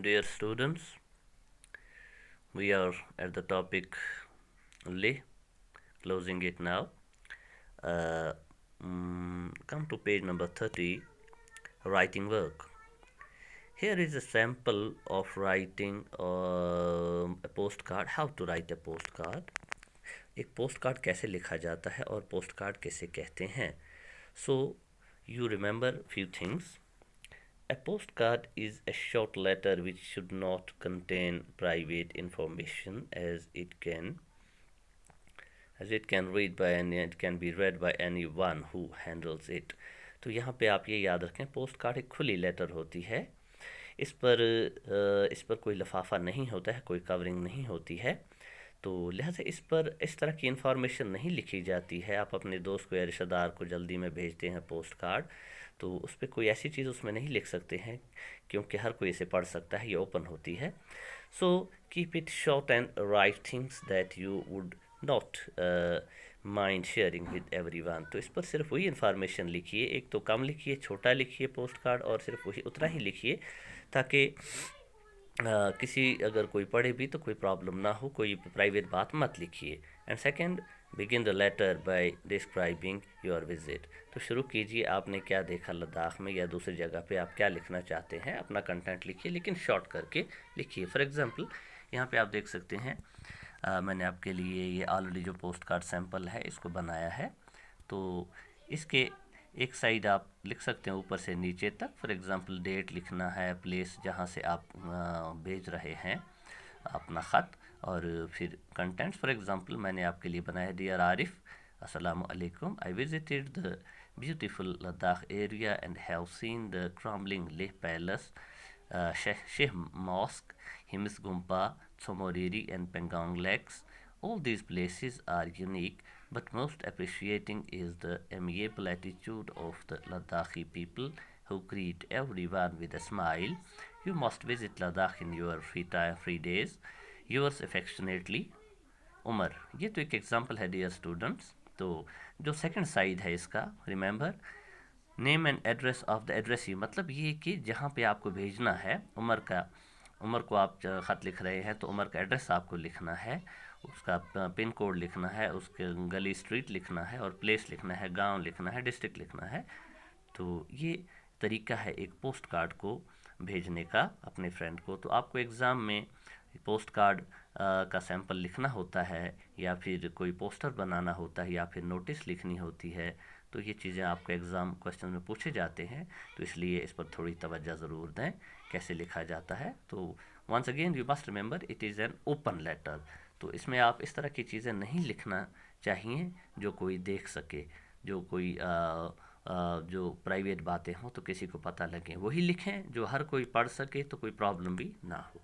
Dear students, we are at the topic only, closing it now. Come to page number 30, writing work. Here is a sample of writing a postcard, how to write a postcard. एक post card कैसे लिखा जाता है और post card कैसे कहते हैं. So you remember few things. A postcard is a short letter which should not contain private information as it can read by it can be read by anyone who handles it. तो यहाँ पे आप ये याद रखें, post card एक खुली letter होती है. इस पर कोई लिफाफा नहीं होता है, कोई कवरिंग नहीं होती है, तो लिहाजा इस पर इस तरह की इन्फॉर्मेशन नहीं लिखी जाती है. आप अपने दोस्त को या रिश्तेदार को जल्दी में भेजते हैं पोस्ट कार्ड, तो उस पर कोई ऐसी चीज़ उसमें नहीं लिख सकते हैं क्योंकि हर कोई इसे पढ़ सकता है, ये ओपन होती है. So keep it short and right things that you would not mind sharing with everyone. तो इस पर सिर्फ वही इन्फॉर्मेशन लिखिए, एक तो कम लिखिए, छोटा लिखिए पोस्ट कार्ड, और सिर्फ वही उतना ही लिखिए ताकि किसी अगर कोई पढ़े भी तो कोई प्रॉब्लम ना हो, कोई प्राइवेट बात मत लिखिए. And second, begin the letter by describing your visit. तो शुरू कीजिए आपने क्या देखा लद्दाख में या दूसरी जगह पे, आप क्या लिखना चाहते हैं, अपना कंटेंट लिखिए लेकिन शॉर्ट करके लिखिए. फॉर एग्जांपल यहाँ पे आप देख सकते हैं, मैंने आपके लिए ये ऑलरेडी जो पोस्ट कार्ड सैम्पल है इसको बनाया है. तो इसके एक साइड आप लिख सकते हैं ऊपर से नीचे तक. फॉर एग्जांपल डेट लिखना है, प्लेस जहाँ से आप भेज रहे हैं अपना ख़त, और फिर कंटेंट्स. फॉर एग्जांपल मैंने आपके लिए बनाया, डियर आरिफ, अस्सलाम वालेकुम, I visited the beautiful Ladakh area and have seen the crumbling Leh palace, Sheikh Mosque, Himis Gumpa, Tsomoriri and Pangong Lakes. All these places are unique, but most appreciating is the amiable attitude of the Ladakhi people who greet everyone with a smile. You must visit Ladakh in your free days. Yours affectionately, Umar. ये तो एक example है dear students. तो जो second side है इसका, remember name and address of the address. ये मतलब ये कि जहाँ पे आपको भेजना है उमर को आप ख़त लिख रहे हैं तो उमर का एड्रेस आपको लिखना है, उसका पिन कोड लिखना है, उसके गली स्ट्रीट लिखना है, और प्लेस लिखना है, गांव लिखना है, डिस्ट्रिक्ट लिखना है. तो ये तरीका है एक पोस्ट कार्ड को भेजने का अपने फ्रेंड को. तो आपको एग्ज़ाम में पोस्ट कार्ड का सैंपल लिखना होता है, या फिर कोई पोस्टर बनाना होता है, या फिर नोटिस लिखनी होती है, तो ये चीज़ें आपको एग्ज़ाम क्वेश्चन में पूछे जाते हैं. तो इसलिए इस पर थोड़ी तवज्जो ज़रूर दें कैसे लिखा जाता है. तो once again you must remember it is an open letter. तो इसमें आप इस तरह की चीज़ें नहीं लिखना चाहिए जो कोई देख सके, जो कोई जो प्राइवेट बातें हों तो किसी को पता लगे, वही लिखें जो हर कोई पढ़ सके, तो कोई प्रॉब्लम भी ना हो.